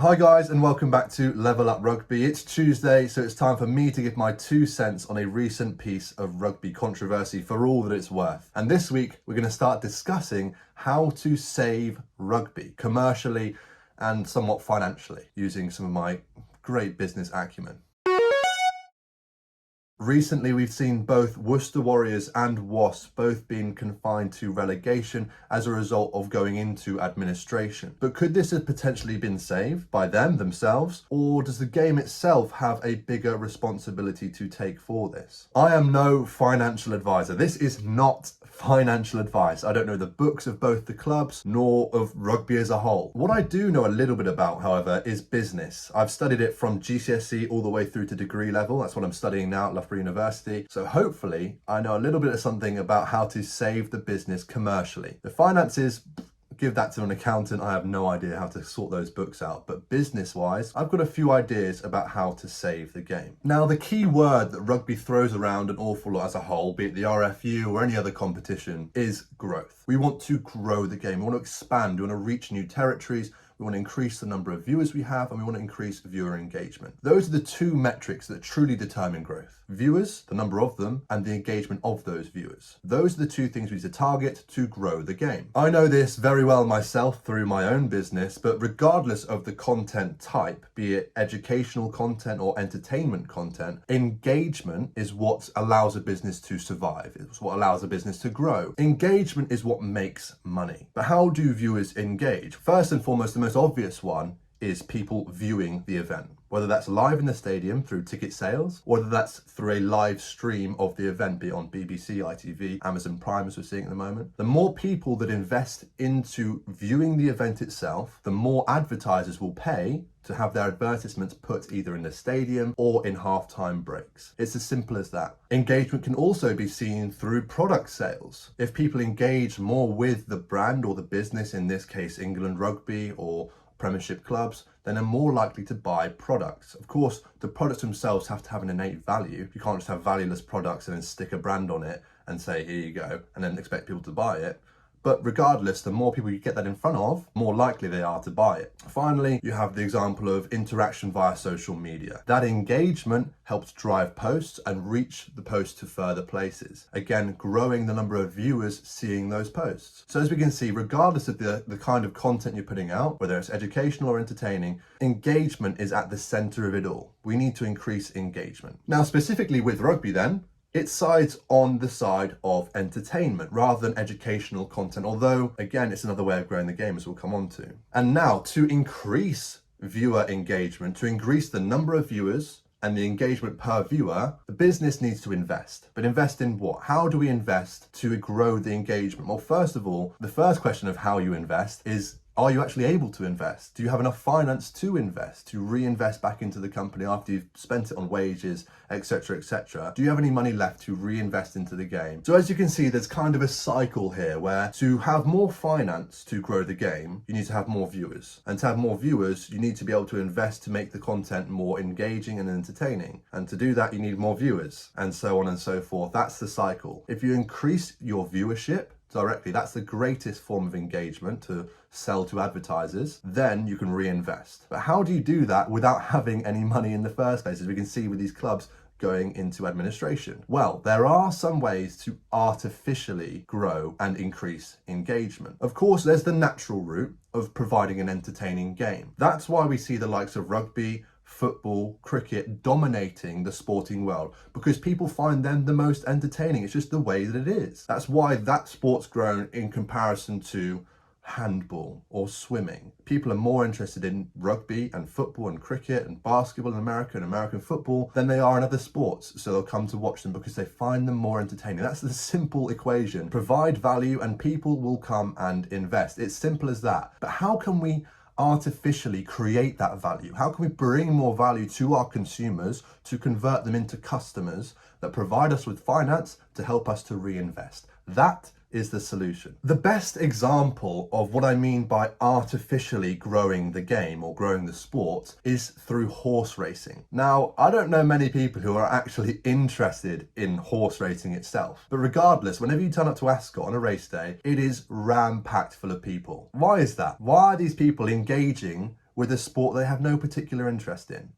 Hi guys, and welcome back to Level Up Rugby. It's Tuesday, so it's time for me to give my 2 cents on a recent piece of rugby controversy for all that it's worth. And this week, we're going to start discussing how to save rugby commercially and somewhat financially, using some of my great business acumen. Recently, we've seen both Worcester Warriors and Wasps both being confined to relegation as a result of going into administration. But could this have potentially been saved by them themselves, or does the game itself have a bigger responsibility to take for this? I am no financial advisor. This is not financial advice. I don't know the books of both the clubs nor of rugby as a whole. What I do know a little bit about, however, is business. I've studied it from GCSE all the way through to degree level. That's what I'm studying now at Loughborough University. So hopefully I know a little bit of something about how to save the business commercially. The finances, give that to an accountant. I have no idea how to sort those books out, but business-wise, I've got a few ideas about how to save the game. Now, the key word that rugby throws around an awful lot as a whole, be it the RFU or any other competition, is growth. We want to grow the game. We want to expand. We want to reach new territories. We want to increase the number of viewers we have, and we want to increase viewer engagement. Those are the two metrics that truly determine growth. Viewers, the number of them, and the engagement of those viewers. Those are the two things we need to target to grow the game. I know this very well myself through my own business, but regardless of the content type, be it educational content or entertainment content, engagement is what allows a business to survive. It's what allows a business to grow. Engagement is what makes money. But how do viewers engage? First and foremost, the most obvious one is people viewing the event, whether that's live in the stadium through ticket sales, or whether that's through a live stream of the event, be it on BBC, ITV, Amazon Prime, as we're seeing at the moment. The more people that invest into viewing the event itself, the more advertisers will pay to have their advertisements put either in the stadium or in halftime breaks. It's as simple as that. Engagement can also be seen through product sales. If people engage more with the brand or the business, in this case England Rugby or Premiership clubs, then they're more likely to buy products. Of course, the products themselves have to have an innate value. You can't just have valueless products and then stick a brand on it and say, here you go, and then expect people to buy it. But regardless, the more people you get that in front of, more likely they are to buy it. Finally, you have the example of interaction via social media. That engagement helps drive posts and reach the post to further places. Again, growing the number of viewers seeing those posts. So as we can see, regardless of the kind of content you're putting out, whether it's educational or entertaining, engagement is at the center of it all. We need to increase engagement. Now, specifically with rugby then, it sides on the side of entertainment rather than educational content, although, again, it's another way of growing the game, as we'll come on to. And now, to increase viewer engagement, to increase the number of viewers and the engagement per viewer, the business needs to invest. But invest in what? How do we invest to grow the engagement? Well, first of all, the first question of how you invest is, are you actually able to invest? Do you have enough finance to invest, to reinvest back into the company after you've spent it on wages, etc., etc.? Do you have any money left to reinvest into the game? So as you can see, there's kind of a cycle here where to have more finance to grow the game, you need to have more viewers. And to have more viewers, you need to be able to invest to make the content more engaging and entertaining. And to do that, you need more viewers, and so on and so forth. That's the cycle. If you increase your viewership directly, that's the greatest form of engagement to sell to advertisers, then you can reinvest. But how do you do that without having any money in the first place, as we can see with these clubs going into administration? Well, there are some ways to artificially grow and increase engagement. Of course, there's the natural route of providing an entertaining game. That's why we see the likes of rugby, football, cricket dominating the sporting world, because people find them the most entertaining. It's just the way that it is. That's why that sport's grown in comparison to handball or swimming. People are more interested in rugby and football and cricket and basketball in America and American football than they are in other sports. So they'll come to watch them because they find them more entertaining. That's the simple equation. Provide value and people will come and invest. It's simple as that. But how can we artificially create that value? How can we bring more value to our consumers to convert them into customers that provide us with finance to help us to reinvest? That is the solution. The best example of what I mean by artificially growing the game or growing the sport is through horse racing. Now, I don't know many people who are actually interested in horse racing itself, but regardless, whenever you turn up to Ascot on a race day, it is ram-packed full of people. Why is that? Why are these people engaging with a sport they have no particular interest in?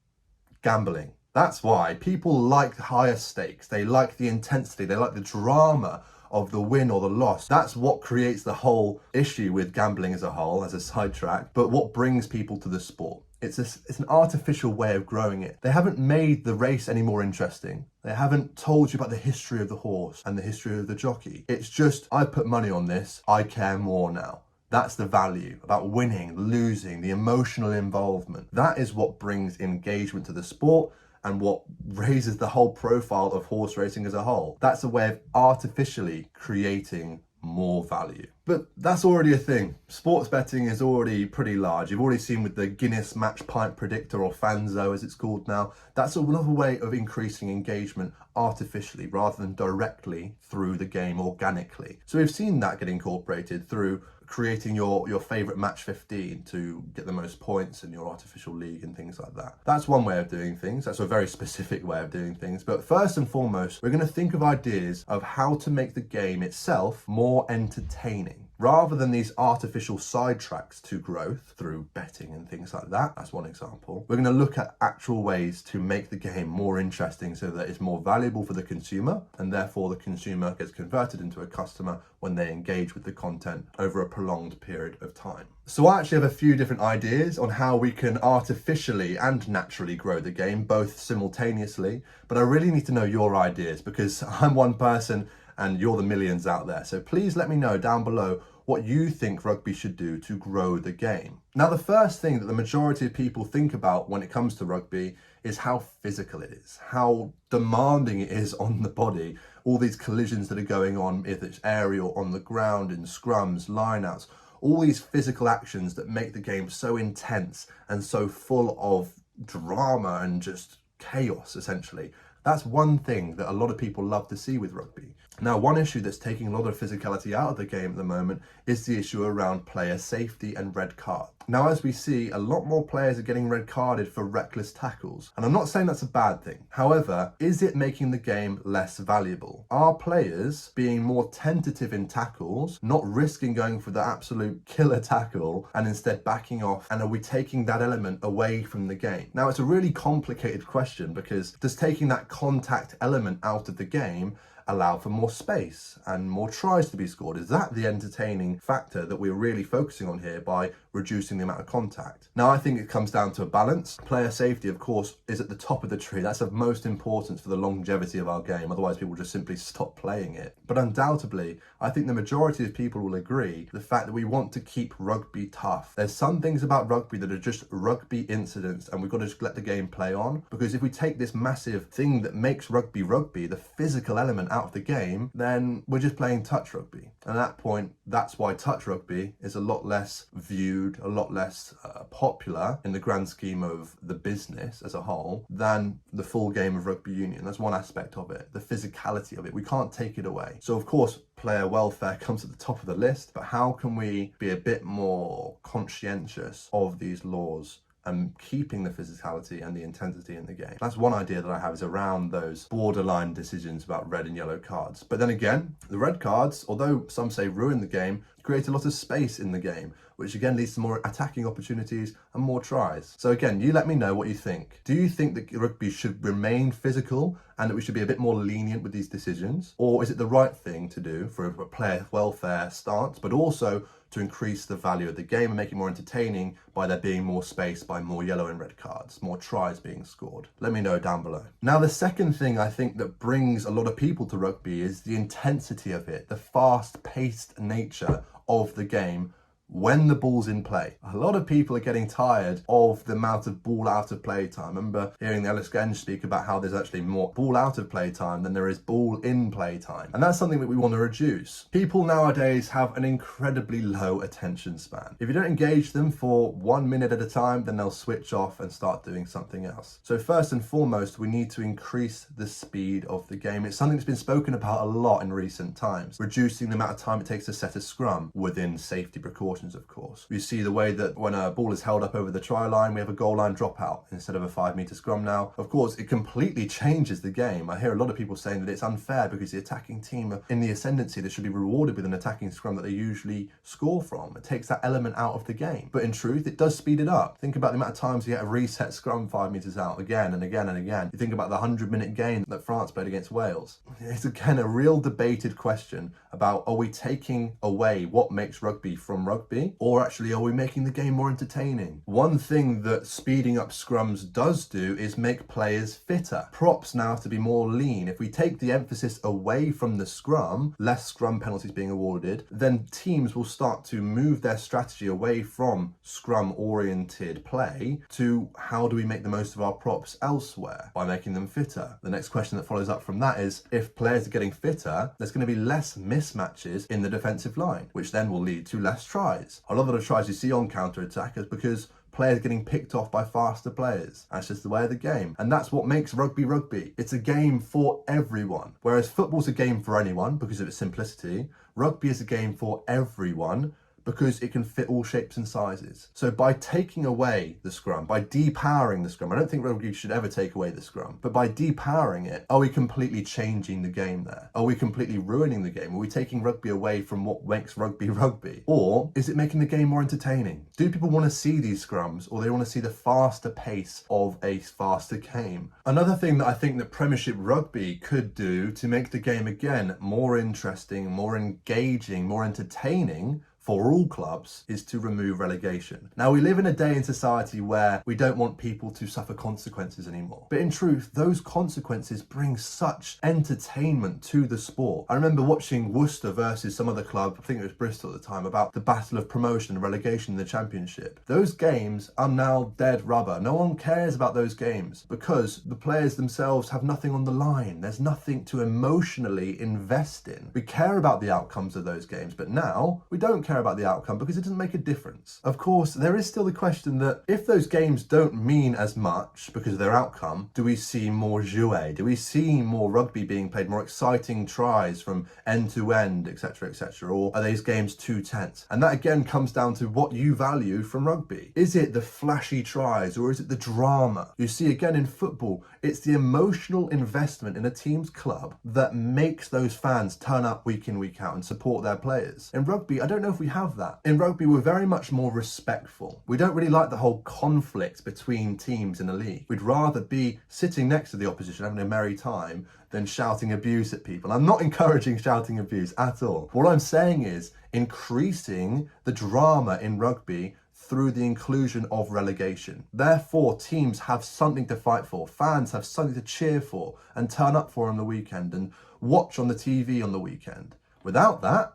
Gambling. That's why people like higher stakes. They like the intensity. They like the drama of the win or the loss. That's what creates the whole issue with gambling as a whole, as a sidetrack, but what brings people to the sport. It's an artificial way of growing it. They haven't made the race any more interesting. They haven't told you about the history of the horse and the history of the jockey. It's just, I put money on this, I care more now. That's the value about winning, losing, the emotional involvement. That is what brings engagement to the sport and what raises the whole profile of horse racing as a whole. That's a way of artificially creating more value. But that's already a thing. Sports betting is already pretty large. You've already seen with the Guinness Match Pint Predictor, or Fanzo as it's called now. That's another way of increasing engagement artificially rather than directly through the game organically. So we've seen that get incorporated through creating your favorite match 15 to get the most points in your artificial league and things like that. That's one way of doing things. That's a very specific way of doing things. But first and foremost, we're going to think of ideas of how to make the game itself more entertaining, rather than these artificial sidetracks to growth through betting and things like that. That's one example. We're going to look at actual ways to make the game more interesting so that it's more valuable for the consumer, and therefore the consumer gets converted into a customer when they engage with the content over a prolonged period of time. So I actually have a few different ideas on how we can artificially and naturally grow the game, both simultaneously, but I really need to know your ideas because I'm one person and you're the millions out there. So please let me know down below what you think rugby should do to grow the game. Now, the first thing that the majority of people think about when it comes to rugby is how physical it is, how demanding it is on the body, all these collisions that are going on, if it's aerial, on the ground, in scrums, lineouts, all these physical actions that make the game so intense and so full of drama and just chaos, essentially. That's one thing that a lot of people love to see with rugby. Now, one issue that's taking a lot of physicality out of the game at the moment is the issue around player safety and red card. Now, as we see, a lot more players are getting red carded for reckless tackles. And I'm not saying that's a bad thing. However, is it making the game less valuable? Are players being more tentative in tackles, not risking going for the absolute killer tackle and instead backing off? And are we taking that element away from the game? Now, it's a really complicated question because does taking that contact element out of the game allow for more space and more tries to be scored? Is that the entertaining factor that we're really focusing on here by reducing the amount of contact? Now, I think it comes down to a balance. Player safety, of course, is at the top of the tree. That's of most importance for the longevity of our game. Otherwise, people just simply stop playing it. But undoubtedly, I think the majority of people will agree the fact that we want to keep rugby tough. There's some things about rugby that are just rugby incidents, and we've got to just let the game play on. Because if we take this massive thing that makes rugby rugby, the physical element out of the game, then we're just playing touch rugby. And at that point, that's why touch rugby is a lot less viewed, a lot less popular in the grand scheme of the business as a whole than the full game of rugby union. That's one aspect of it, the physicality of it. We can't take it away. So of course, player welfare comes at the top of the list, but how can we be a bit more conscientious of these laws and keeping the physicality and the intensity in the game? That's one idea that I have, is around those borderline decisions about red and yellow cards. But then again, the red cards, although some say ruin the game, create a lot of space in the game, which again leads to more attacking opportunities and more tries. So again, you let me know what you think. Do you think that rugby should remain physical and that we should be a bit more lenient with these decisions? Or is it the right thing to do for a player welfare stance, but also to increase the value of the game and make it more entertaining by there being more space, by more yellow and red cards, more tries being scored? Let me know down below. Now, the second thing I think that brings a lot of people to rugby is the intensity of it, the fast-paced nature of the game when the ball's in play. A lot of people are getting tired of the amount of ball out of play time. I remember hearing Ellis Genge speak about how there's actually more ball out of play time than there is ball in play time. And that's something that we want to reduce. People nowadays have an incredibly low attention span. If you don't engage them for 1 minute at a time, then they'll switch off and start doing something else. So first and foremost, we need to increase the speed of the game. It's something that's been spoken about a lot in recent times, reducing the amount of time it takes to set a scrum within safety precautions precautions, of course. We see the way that when a ball is held up over the try line, we have a goal line dropout instead of a 5-metre scrum now. Of course, it completely changes the game. I hear a lot of people saying that it's unfair because the attacking team are in the ascendancy, they should be rewarded with an attacking scrum that they usually score from. It takes that element out of the game. But in truth, it does speed it up. Think about the amount of times you get a reset scrum 5 metres out again and again and again. You think about the 100-minute game that France played against Wales. It's again a real debated question about, are we taking away what makes rugby from rugby, or actually are we making the game more entertaining? One thing that speeding up scrums does do is make players fitter. Props now have to be more lean. If we take the emphasis away from the scrum, less scrum penalties being awarded, then teams will start to move their strategy away from scrum-oriented play to how do we make the most of our props elsewhere by making them fitter. The next question that follows up from that is, if players are getting fitter, there's going to be less mismatches in the defensive line, which then will lead to less tries. A lot of the tries you see on counter-attack is because players getting picked off by faster players. That's just the way of the game. And that's what makes rugby rugby. It's a game for everyone. Whereas football's a game for anyone because of its simplicity, rugby is a game for everyone because it can fit all shapes and sizes. So by taking away the scrum, by depowering the scrum, I don't think rugby should ever take away the scrum, but by depowering it, are we completely changing the game there? Are we completely ruining the game? Are we taking rugby away from what makes rugby rugby? Or is it making the game more entertaining? Do people want to see these scrums, or they want to see the faster pace of a faster game? Another thing that I think that Premiership Rugby could do to make the game again more interesting, more engaging, more entertaining for all clubs is to remove relegation. Now, we live in a day in society where we don't want people to suffer consequences anymore. But in truth, those consequences bring such entertainment to the sport. I remember watching Worcester versus some other club, I think it was Bristol at the time, about the battle of promotion and relegation in the Championship. Those games are now dead rubber. No one cares about those games because the players themselves have nothing on the line. There's nothing to emotionally invest in. We care about the outcomes of those games, but now we don't care about the outcome because it doesn't make a difference. Of course, there is still the question that if those games don't mean as much because of their outcome, do we see more jouet? Do we see more rugby being played, more exciting tries from end to end, etc., etc.? Or are these games too tense? And that again comes down to what you value from rugby. Is it the flashy tries or is it the drama? You see, again in football, it's the emotional investment in a team's club that makes those fans turn up week in, week out and support their players. In rugby, I don't know if we have that. In rugby, we're very much more respectful. We don't really like the whole conflict between teams in a league. We'd rather be sitting next to the opposition having a merry time than shouting abuse at people. I'm not encouraging shouting abuse at all. What I'm saying is increasing the drama in rugby through the inclusion of relegation. Therefore, teams have something to fight for. Fans have something to cheer for and turn up for on the weekend and watch on the TV on the weekend. Without that,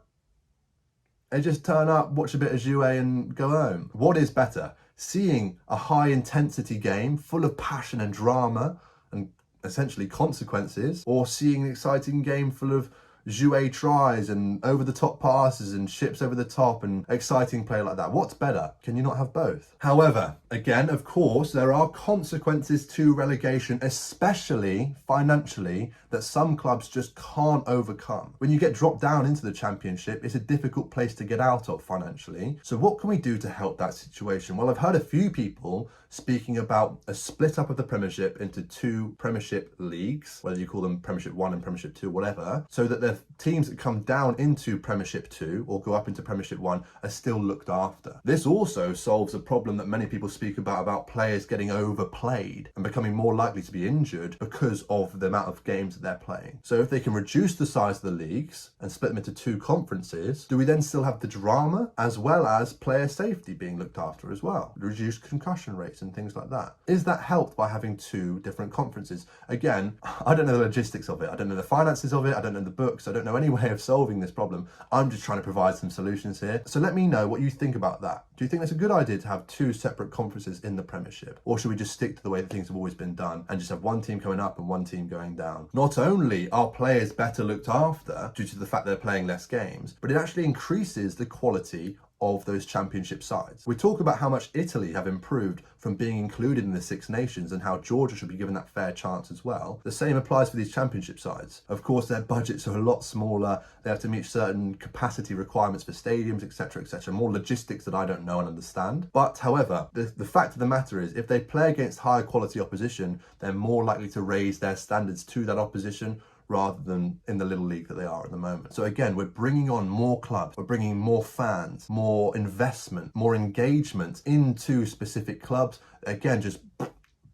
they just turn up, watch a bit of jouet and go home. What is better? Seeing a high intensity game full of passion and drama and essentially consequences, or seeing an exciting game full of jouet tries and over the top passes and ships over the top and exciting play like that? What's better? Can you not have both? However, again, of course, there are consequences to relegation, especially financially, that some clubs just can't overcome. When you get dropped down into the Championship, it's a difficult place to get out of financially. So what can we do to help that situation? Well, I've heard a few people speaking about a split up of the Premiership into two Premiership leagues, whether you call them Premiership 1 and Premiership 2, whatever, so that the teams that come down into Premiership 2 or go up into Premiership 1 are still looked after. This also solves a problem that many people speak about players getting overplayed and becoming more likely to be injured because of the amount of games that they're playing. So if they can reduce the size of the leagues and split them into two conferences, do we then still have the drama as well as player safety being looked after as well? Reduce concussion rates and things like that. Is that helped by having two different conferences? Again, I don't know the logistics of it. I don't know the finances of it. I don't know the books. I don't know any way of solving this problem. I'm just trying to provide some solutions here. So let me know what you think about that. Do you think that's a good idea to have two separate conferences in the Premiership? Or should we just stick to the way that things have always been done and just have one team coming up and one team going down? Not only are players better looked after due to the fact they're playing less games, but it actually increases the quality of those championship sides. We talk about how much Italy have improved from being included in the Six Nations and how Georgia should be given that fair chance as well. The same applies for these championship sides. Of course, their budgets are a lot smaller. They have to meet certain capacity requirements for stadiums, etc., etc. More logistics that I don't know and understand. But however, the fact of the matter is, if they play against higher quality opposition, they're more likely to raise their standards to that opposition rather than in the little league that they are at the moment. So again, we're bringing on more clubs, we're bringing more fans, more investment, more engagement into specific clubs. Again, just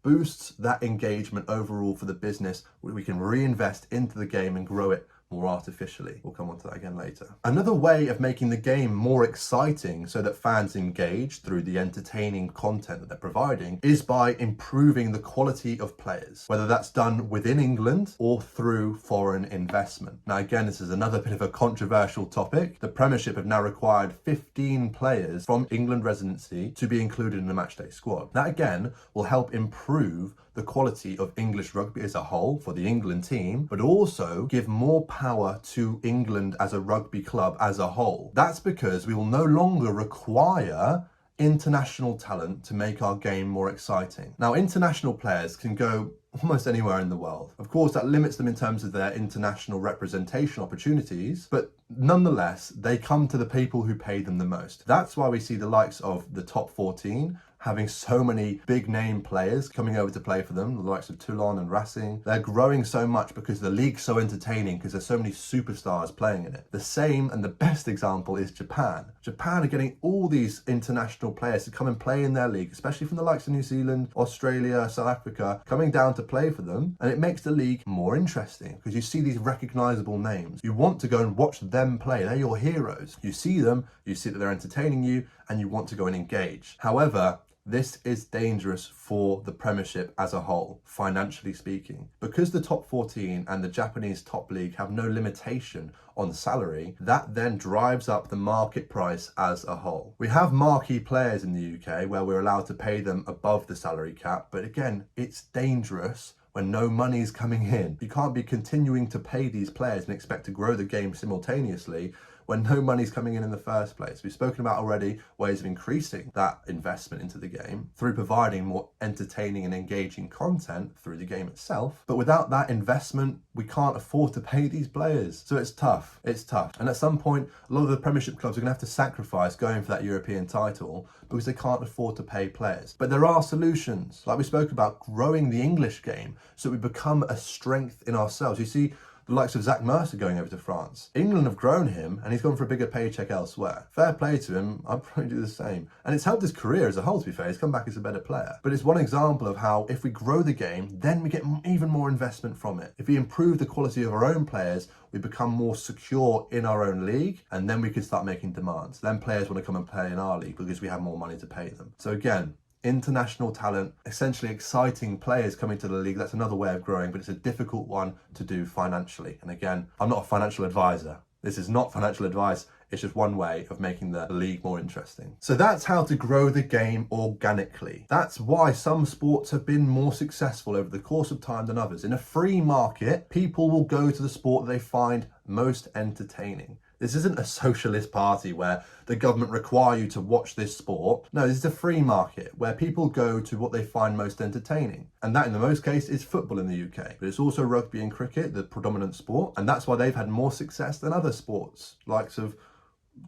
boosts that engagement overall for the business. We can reinvest into the game and grow it more artificially. We'll come on to that again later. Another way of making the game more exciting so that fans engage through the entertaining content that they're providing is by improving the quality of players, whether that's done within England or through foreign investment. Now again, this is another bit of a controversial topic. The Premiership have now required 15 players from England residency to be included in the matchday squad. That again will help improve the quality of English rugby as a whole for the England team, but also give more power to England as a rugby club as a whole. That's because we will no longer require international talent to make our game more exciting. Now, international players can go almost anywhere in the world. Of course, that limits them in terms of their international representation opportunities, but nonetheless, they come to the people who pay them the most. That's why we see the likes of the top 14 having so many big name players coming over to play for them, the likes of Toulon and Racing. They're growing so much because the league's so entertaining, because there's so many superstars playing in it. The same and the best example is Japan. Japan are getting all these international players to come and play in their league, especially from the likes of New Zealand, Australia, South Africa, coming down to play for them. And it makes the league more interesting because you see these recognizable names. You want to go and watch them play. They're your heroes. You see them, you see that they're entertaining you, and you want to go and engage. However, this is dangerous for the Premiership as a whole, financially speaking. Because the top 14 and the Japanese top league have no limitation on salary, that then drives up the market price as a whole. We have marquee players in the UK where we're allowed to pay them above the salary cap, but again, it's dangerous when no money is coming in. You can't be continuing to pay these players and expect to grow the game simultaneously when no money's coming in the first place. We've spoken about already ways of increasing that investment into the game through providing more entertaining and engaging content through the game itself. But without that investment, we can't afford to pay these players. So it's tough. It's tough. And at some point, a lot of the Premiership clubs are going to have to sacrifice going for that European title because they can't afford to pay players. But there are solutions, like we spoke about, growing the English game so we become a strength in ourselves. You see, the likes of Zach Mercer going over to France. England have grown him and he's gone for a bigger paycheck elsewhere. Fair play to him, I'd probably do the same. And it's helped his career as a whole, to be fair. He's come back as a better player. But it's one example of how if we grow the game, then we get even more investment from it. If we improve the quality of our own players, we become more secure in our own league, and then we can start making demands. Then players want to come and play in our league because we have more money to pay them. So again, international talent, essentially exciting players coming to the league. That's another way of growing, but it's a difficult one to do financially. And again, I'm not a financial advisor. This is not financial advice. It's just one way of making the league more interesting. So that's how to grow the game organically. That's why some sports have been more successful over the course of time than others. In a free market, people will go to the sport they find most entertaining. This isn't a socialist party where the government require you to watch this sport. No, this is a free market where people go to what they find most entertaining. And that in the most case is football in the UK. But it's also rugby and cricket, the predominant sport. And that's why they've had more success than other sports, likes of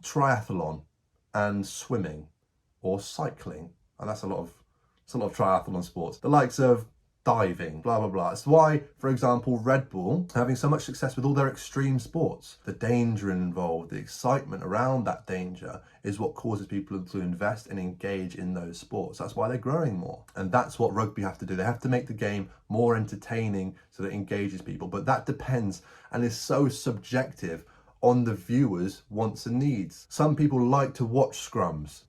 triathlon and swimming or cycling. And that's a lot of triathlon sports. The likes of diving, blah, blah, blah. It's why, for example, Red Bull are having so much success with all their extreme sports. The danger involved, the excitement around that danger is what causes people to invest and engage in those sports. That's why they're growing more. And that's what rugby have to do. They have to make the game more entertaining so that it engages people. But that depends and is so subjective on the viewers' wants and needs. Some people like to watch scrums.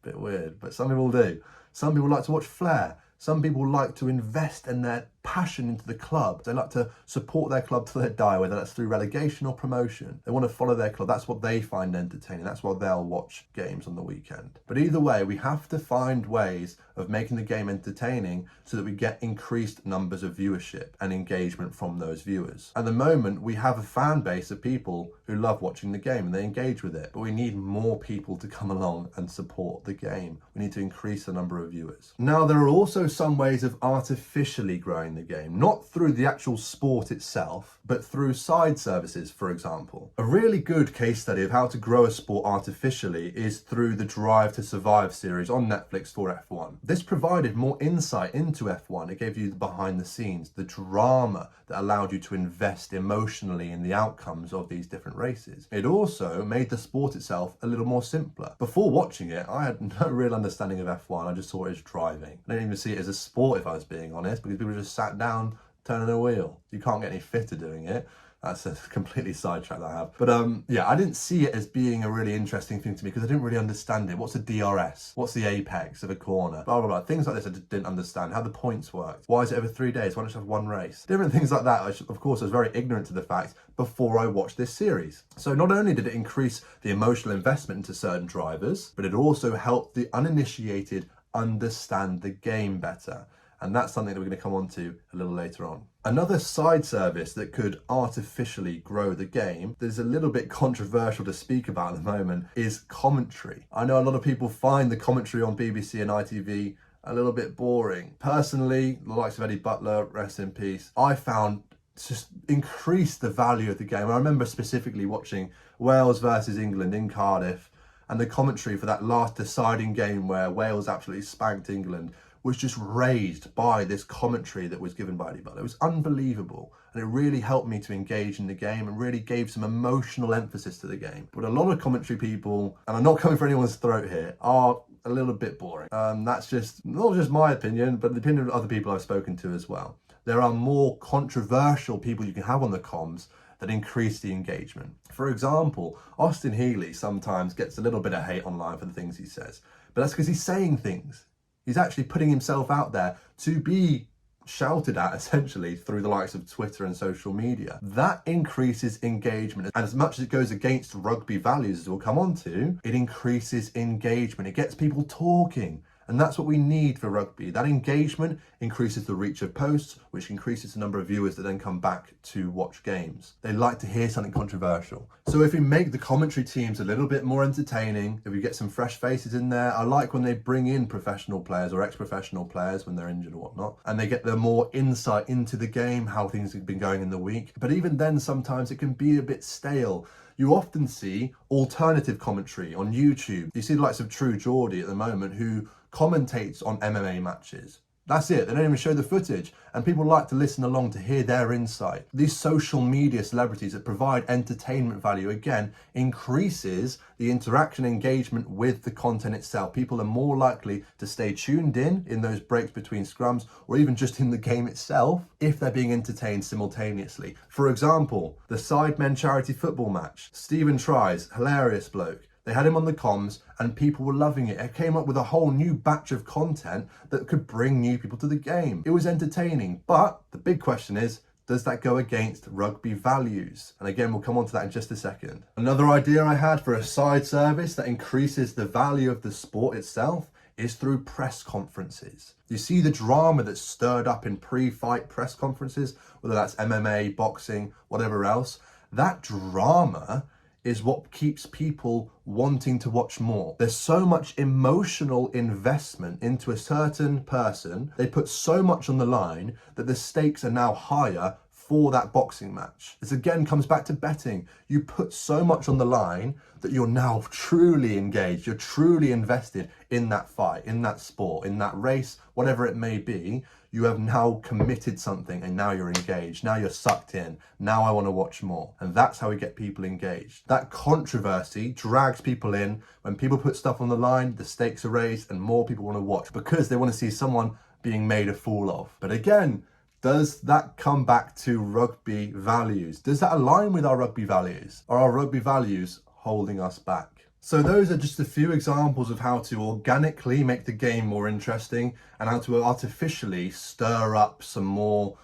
Bit weird, but some people do. Some people like to watch flair. Some people like to invest in their passion into the club. They like to support their club till they die, whether that's through relegation or promotion. They want to follow their club. That's what they find entertaining. That's why they'll watch games on the weekend. But either way, we have to find ways of making the game entertaining so that we get increased numbers of viewership and engagement from those viewers. At the moment, we have a fan base of people who love watching the game and they engage with it, but we need more people to come along and support the game. We need to increase the number of viewers. Now, there are also some ways of artificially growing the game, not through the actual sport itself, but through side services, for example. A really good case study of how to grow a sport artificially is through the Drive to Survive series on Netflix for F1. This provided more insight into F1. It gave you the behind the scenes, the drama that allowed you to invest emotionally in the outcomes of these different races. It also made the sport itself a little more simpler. Before watching it, I had no real understanding of F1. I just saw it as driving. I didn't even see it as a sport, if I was being honest, because people just sat down turning a wheel. You can't get any fitter doing it. That's a completely sidetrack that I have. But yeah, I didn't see it as being a really interesting thing to me because I didn't really understand it. What's a DRS? What's the apex of a corner? Blah, blah, blah. Things like this I just didn't understand. How the points worked. Why is it over 3 days? Why don't you have one race? Different things like that. Of course, I was very ignorant to the fact before I watched this series. So not only did it increase the emotional investment into certain drivers, but it also helped the uninitiated understand the game better. And that's something that we're going to come on to a little later on. Another side service that could artificially grow the game that is a little bit controversial to speak about at the moment is commentary. I know a lot of people find the commentary on BBC and ITV a little bit boring. Personally, the likes of Eddie Butler, rest in peace, I found just increased the value of the game. I remember specifically watching Wales versus England in Cardiff, and the commentary for that last deciding game where Wales absolutely spanked England was just raised by this commentary that was given by Eddie Butler. It was unbelievable. And it really helped me to engage in the game and really gave some emotional emphasis to the game. But a lot of commentary people, and I'm not coming for anyone's throat here, are a little bit boring. That's just not just my opinion, but the opinion of other people I've spoken to as well. There are more controversial people you can have on the comms that increase the engagement. For example, Austin Healey sometimes gets a little bit of hate online for the things he says, but that's because he's saying things. He's actually putting himself out there to be shouted at, essentially, through the likes of Twitter and social media. That increases engagement. And as much as it goes against rugby values, as we'll come on to, it increases engagement. It gets people talking. And that's what we need for rugby. That engagement increases the reach of posts, which increases the number of viewers that then come back to watch games. They like to hear something controversial. So if we make the commentary teams a little bit more entertaining, if we get some fresh faces in there, I like when they bring in professional players or ex-professional players when they're injured or whatnot, and they get the more insight into the game, how things have been going in the week. But even then, sometimes it can be a bit stale. You often see alternative commentary on YouTube. You see the likes of True Geordie at the moment who commentates on MMA matches. That's it. They don't even show the footage. And people like to listen along to hear their insight. These social media celebrities that provide entertainment value, again, increases the interaction engagement with the content itself. People are more likely to stay tuned in those breaks between scrums, or even just in the game itself, if they're being entertained simultaneously. For example, the Sidemen charity football match. Stephen Tries, hilarious bloke. They had him on the comms and people were loving it. It came up with a whole new batch of content that could bring new people to the game. It was entertaining, but the big question is, does that go against rugby values? And again, we'll come on to that in just a second. Another idea I had for a side service that increases the value of the sport itself is through press conferences. You see the drama that's stirred up in pre-fight press conferences, whether that's MMA, boxing, whatever else. That drama is what keeps people wanting to watch more. There's so much emotional investment into a certain person. They put so much on the line that the stakes are now higher for that boxing match. This again comes back to betting. You put so much on the line that you're now truly engaged. You're truly invested in that fight, in that sport, in that race, whatever it may be. You have now committed something and now you're engaged. Now you're sucked in. Now I want to watch more. And that's how we get people engaged. That controversy drags people in. When people put stuff on the line, the stakes are raised and more people want to watch because they want to see someone being made a fool of. But again, does that come back to rugby values? Does that align with our rugby values? Are our rugby values holding us back? So those are just a few examples of how to organically make the game more interesting and how to artificially stir up some more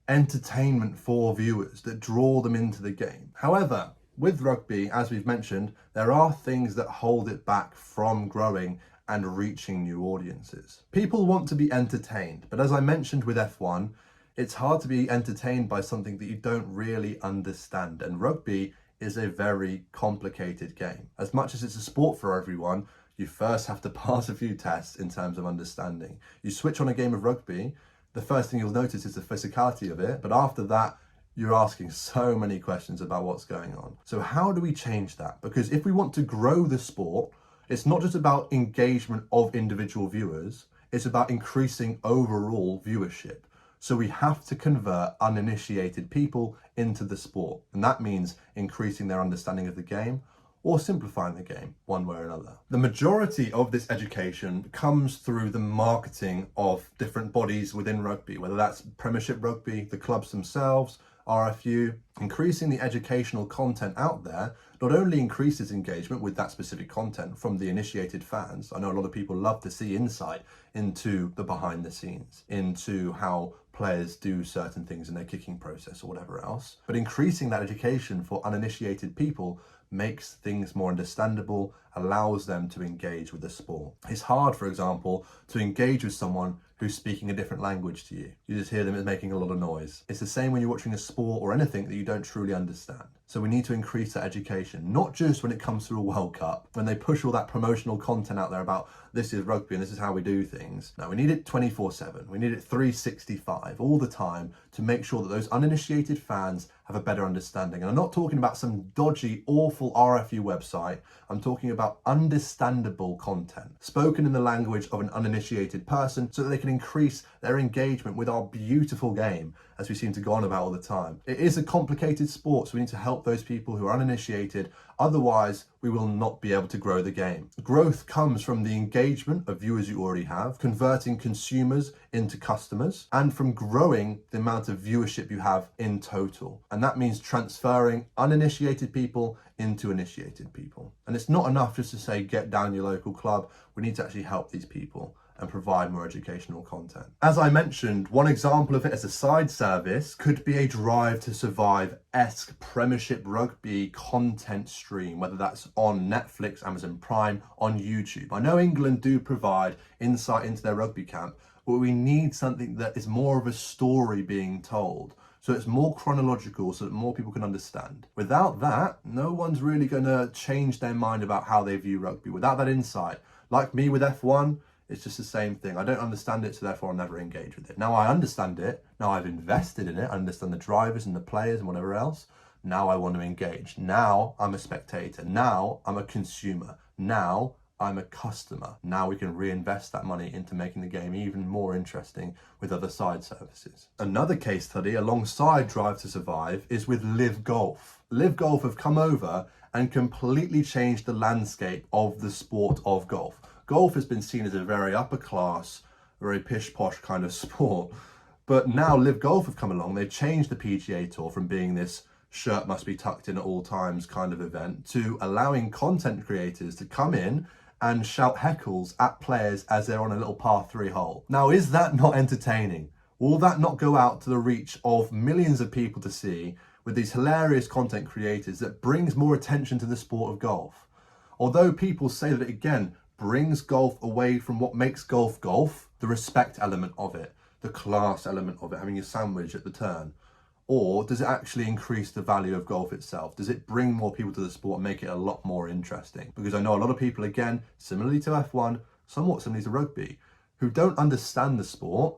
entertainment for viewers that draw them into the game. However, with rugby, as we've mentioned, there are things that hold it back from growing and reaching new audiences. People want to be entertained, but as I mentioned with F1, it's hard to be entertained by something that you don't really understand, and rugby is a very complicated game. As much as it's a sport for everyone, you first have to pass a few tests in terms of understanding. You switch on a game of rugby, the first thing you'll notice is the physicality of it, but after that, you're asking so many questions about what's going on. So how do we change that? Because if we want to grow the sport, it's not just about engagement of individual viewers, it's about increasing overall viewership. So we have to convert uninitiated people into the sport. And that means increasing their understanding of the game or simplifying the game one way or another. The majority of this education comes through the marketing of different bodies within rugby, whether that's Premiership Rugby, the clubs themselves, RFU. Increasing the educational content out there not only increases engagement with that specific content from the initiated fans. I know a lot of people love to see insight into the behind the scenes, into how players do certain things in their kicking process or whatever else. But increasing that education for uninitiated people makes things more understandable, allows them to engage with the sport. It's hard, for example, to engage with someone who's speaking a different language to you. You just hear them as making a lot of noise. It's the same when you're watching a sport or anything that you don't truly understand. So we need to increase that education, not just when it comes to a World Cup, when they push all that promotional content out there about this is rugby and this is how we do things. No, we need it 24/7. We need it 365 all the time to make sure that those uninitiated fans have a better understanding. And I'm not talking about some dodgy, awful RFU website. I'm talking about understandable content, spoken in the language of an uninitiated person so that they can increase their engagement with our beautiful game, as we seem to go on about all the time. It is a complicated sport, so we need to help those people who are uninitiated. Otherwise, we will not be able to grow the game. Growth comes from the engagement of viewers you already have, converting consumers into customers, and from growing the amount of viewership you have in total. And that means transferring uninitiated people into initiated people. And it's not enough just to say, get down your local club. We need to actually help these people and provide more educational content. As I mentioned, one example of it as a side service could be a Drive to Survive-esque Premiership Rugby content stream, whether that's on Netflix, Amazon Prime, on YouTube. I know England do provide insight into their rugby camp, but we need something that is more of a story being told. So it's more chronological so that more people can understand. Without that, no one's really going to change their mind about how they view rugby. Without that insight, like me with F1, it's just the same thing. I don't understand it, so therefore I'll never engage with it. Now I understand it. Now I've invested in it. I understand the drivers and the players and whatever else. Now I want to engage. Now I'm a spectator. Now I'm a consumer. Now I'm a customer. Now we can reinvest that money into making the game even more interesting with other side services. Another case study alongside Drive to Survive is with Live Golf. Live Golf have come over and completely changed the landscape of the sport of golf. Golf has been seen as a very upper class, very pish posh kind of sport. But now Live Golf have come along. They've changed the PGA Tour from being this shirt must be tucked in at all times kind of event to allowing content creators to come in and shout heckles at players as they're on a little par 3 hole. Now, is that not entertaining? Will that not go out to the reach of millions of people to see with these hilarious content creators that brings more attention to the sport of golf? Although people say that it, again, brings golf away from what makes golf golf, the respect element of it, the class element of it, having your sandwich at the turn. Or does it actually increase the value of golf itself? Does it bring more people to the sport and make it a lot more interesting? Because I know a lot of people, again, similarly to F1, somewhat similarly to rugby, who don't understand the sport,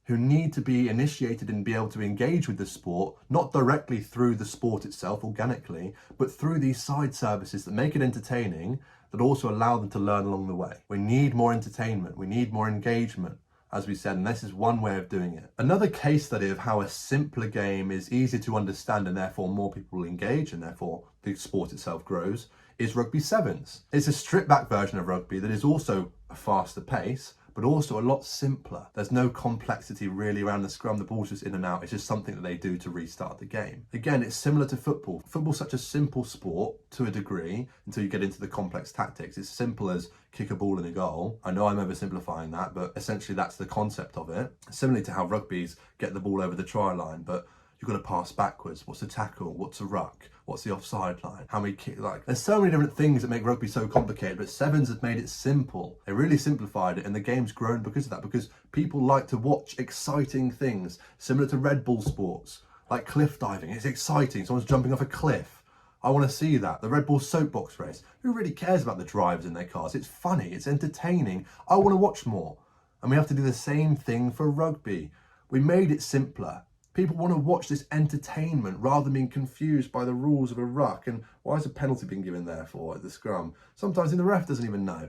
who need to be initiated and be able to engage with the sport, not directly through the sport itself organically, but through these side services that make it entertaining, that also allow them to learn along the way. We need more entertainment. We need more engagement, as we said, and this is one way of doing it. Another case study of how a simpler game is easier to understand and therefore more people will engage and therefore the sport itself grows is Rugby Sevens. It's a stripped back version of rugby that is also a faster pace, but also a lot simpler. There's no complexity really around the scrum. The ball's just in and out. It's just something that they do to restart the game. Again, it's similar to football. Football's such a simple sport to a degree until you get into the complex tactics. It's simple as kick a ball in a goal. I know I'm oversimplifying that, but essentially that's the concept of it. Similarly to how rugby's get the ball over the try line, but you've got to pass backwards. What's a tackle? What's a ruck? What's the offside line? How many kick? Like, there's so many different things that make rugby so complicated, but Sevens have made it simple. They really simplified it, and the game's grown because of that, because people like to watch exciting things, similar to Red Bull sports, like cliff diving. It's exciting. Someone's jumping off a cliff. I want to see that. The Red Bull soapbox race. Who really cares about the drivers in their cars? It's funny. It's entertaining. I want to watch more. And we have to do the same thing for rugby. We made it simpler. People want to watch this entertainment rather than being confused by the rules of a ruck. And why is a penalty being given there for at the scrum? Sometimes the ref doesn't even know.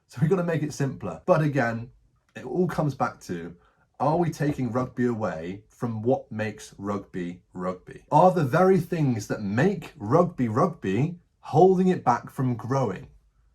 So we've got to make it simpler. But again, it all comes back to, are we taking rugby away from what makes rugby rugby? Are the very things that make rugby rugby holding it back from growing?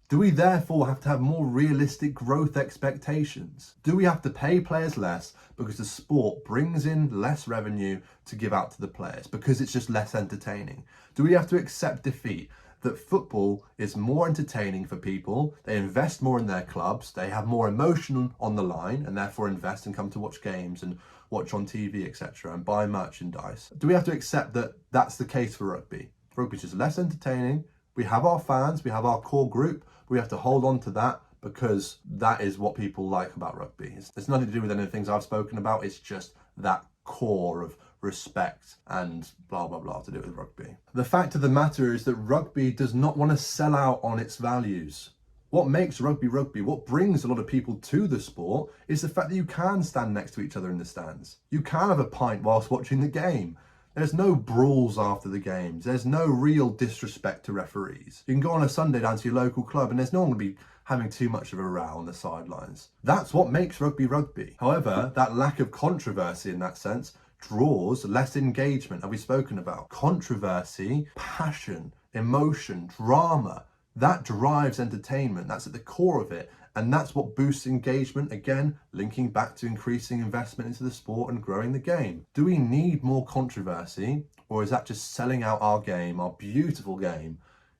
Do we therefore have to have more realistic growth expectations? Do we have to pay players less because the sport brings in less revenue to give out to the players, because it's just less entertaining? Do we have to accept defeat, that football is more entertaining for people, they invest more in their clubs, they have more emotion on the line and therefore invest and come to watch games and watch on TV, etc., and buy merchandise? Do we have to accept that that's the case for rugby? Rugby's just less entertaining. We have our fans, we have our core group. We have to hold on to that because that is what people like about rugby. It's nothing to do with any of the things I've spoken about. It's just that core of respect and blah, blah, blah to do with rugby. The fact of the matter is that rugby does not want to sell out on its values. What makes rugby rugby, what brings a lot of people to the sport, is the fact that you can stand next to each other in the stands. You can have a pint whilst watching the game. There's no brawls after the games. There's no real disrespect to referees. You can go on a Sunday down to your local club and there's no one going to be having too much of a row on the sidelines. That's what makes rugby rugby. However, that lack of controversy in that sense draws less engagement, have we spoken about? Controversy, passion, emotion, drama, that drives entertainment. That's at the core of it. And that's what boosts engagement, again, linking back to increasing investment into the sport and growing the game. Do we need more controversy, or is that just selling out our game, our beautiful game,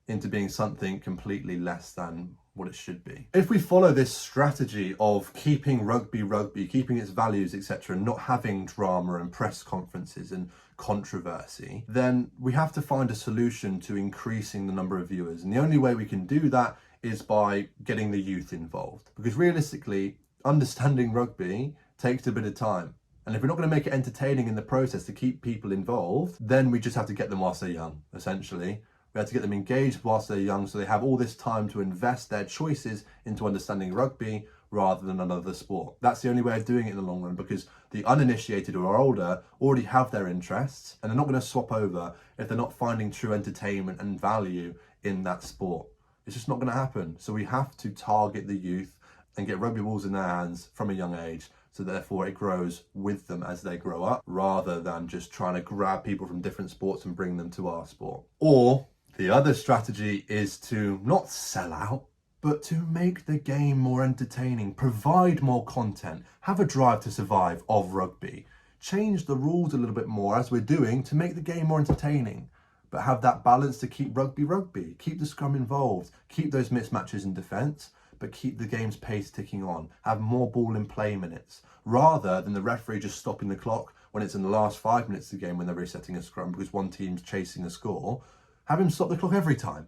into being something completely less than what it should be? If we follow this strategy of keeping rugby rugby, keeping its values, etc., not having drama and press conferences and controversy, then we have to find a solution to increasing the number of viewers. And the only way we can do that is by getting the youth involved. Because realistically, understanding rugby takes a bit of time. And if we're not going to make it entertaining in the process to keep people involved, then we just have to get them whilst they're young, essentially. We have to get them engaged whilst they're young so they have all this time to invest their choices into understanding rugby rather than another sport. That's the only way of doing it in the long run, because the uninitiated or older already have their interests and they're not going to swap over if they're not finding true entertainment and value in that sport. It's just not going to happen. So we have to target the youth and get rugby balls in their hands from a young age, so therefore it grows with them as they grow up, rather than just trying to grab people from different sports and bring them to our sport. Or the other strategy is to not sell out, but to make the game more entertaining, provide more content, have a drive to survive of rugby, change the rules a little bit more as we're doing to make the game more entertaining. But have that balance to keep rugby rugby, keep the scrum involved, keep those mismatches in defence, but keep the game's pace ticking on, have more ball in play minutes, rather than the referee just stopping the clock when it's in the last 5 minutes of the game when they're resetting a scrum because one team's chasing a score. Have him stop the clock every time.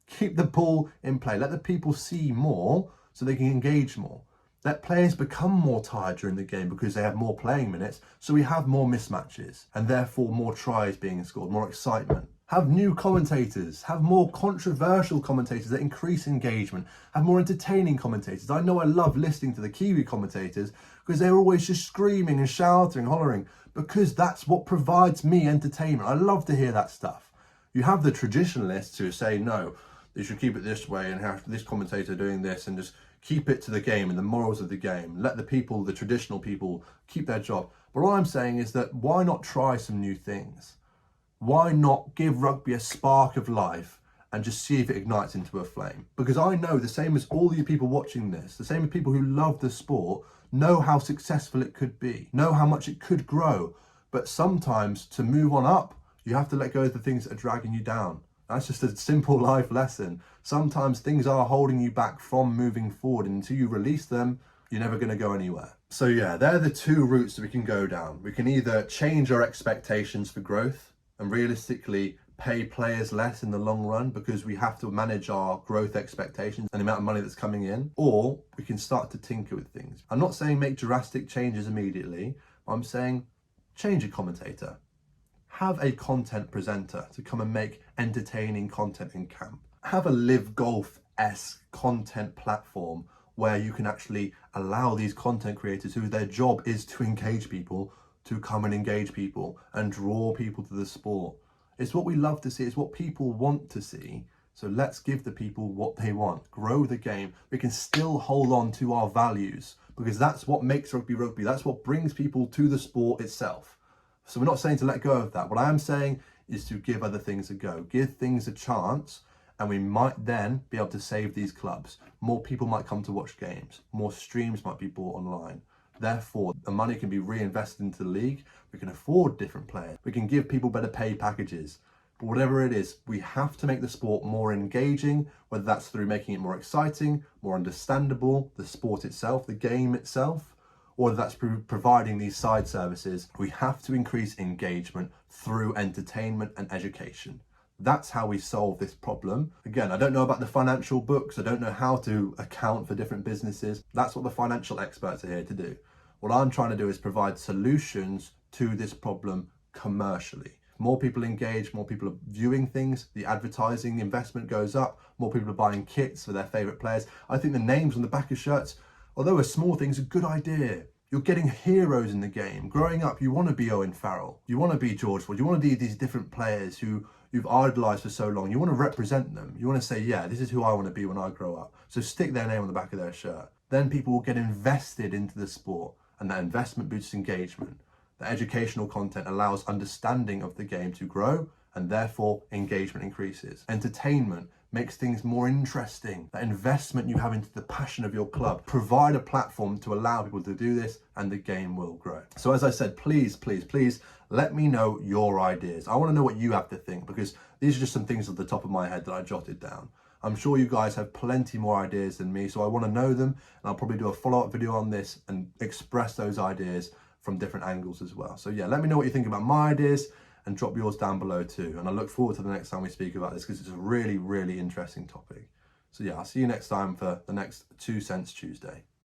Keep the ball in play, let the people see more so they can engage more. Let players become more tired during the game because they have more playing minutes, so we have more mismatches and therefore more tries being scored, more excitement. Have new commentators, have more controversial commentators that increase engagement, have more entertaining commentators. I know I love listening to the Kiwi commentators because they're always just screaming and shouting, hollering, because that's what provides me entertainment. I love to hear that stuff. You have the traditionalists who say, no, you should keep it this way and have this commentator doing this and just keep it to the game and the morals of the game. Let the people, the traditional people, keep their job. But all I'm saying is that why not try some new things? Why not give rugby a spark of life and just see if it ignites into a flame. Because I know, the same as all you people watching this, the same as people who love the sport, know how successful it could be, know how much it could grow. But sometimes to move on up, you have to let go of the things that are dragging you down. That's just a simple life lesson. Sometimes things are holding you back from moving forward, and until you release them, you're never going to go anywhere. So yeah, they're the two routes that we can go down. We can either change our expectations for growth and realistically pay players less in the long run because we have to manage our growth expectations and the amount of money that's coming in, or we can start to tinker with things. I'm not saying make drastic changes immediately. I'm saying change a commentator. Have a content presenter to come and make entertaining content in camp. Have a live golf-esque content platform where you can actually allow these content creators who their job is to engage people to come and engage people and draw people to the sport. It's what we love to see. It's what people want to see. So let's give the people what they want. Grow the game. We can still hold on to our values because that's what makes rugby rugby. That's what brings people to the sport itself. So we're not saying to let go of that. What I am saying is to give other things a go. Give things a chance, and we might then be able to save these clubs. More people might come to watch games. More streams might be bought online. Therefore, the money can be reinvested into the league. We can afford different players. We can give people better pay packages. But whatever it is, we have to make the sport more engaging, whether that's through making it more exciting, more understandable, the sport itself, the game itself, or whether that's providing these side services. We have to increase engagement through entertainment and education. That's how we solve this problem. Again, I don't know about the financial books. I don't know how to account for different businesses. That's what the financial experts are here to do. What I'm trying to do is provide solutions to this problem commercially. More people engage, more people are viewing things, the advertising, the investment goes up, more people are buying kits for their favorite players. I think the names on the back of shirts, although a small thing, is a good idea. You're getting heroes in the game. Growing up, you want to be Owen Farrell. You want to be George Ford. You want to be these different players who you've idolized for so long. You want to represent them. You want to say, yeah, this is who I want to be when I grow up. So stick their name on the back of their shirt. Then people will get invested into the sport, and that investment boosts engagement. The educational content allows understanding of the game to grow, and therefore engagement increases. Entertainment makes things more interesting. That investment you have into the passion of your club, provide a platform to allow people to do this, and the game will grow. So as I said, please, please, please let me know your ideas. I want to know what you have to think, because these are just some things at the top of my head that I jotted down. I'm sure you guys have plenty more ideas than me, so I want to know them, and I'll probably do a follow-up video on this and express those ideas from different angles as well. So yeah, let me know what you think about my ideas and drop yours down below too. And I look forward to the next time we speak about this, because it's a really, really interesting topic. So yeah, I'll see you next time for the next 2 Cents Tuesday.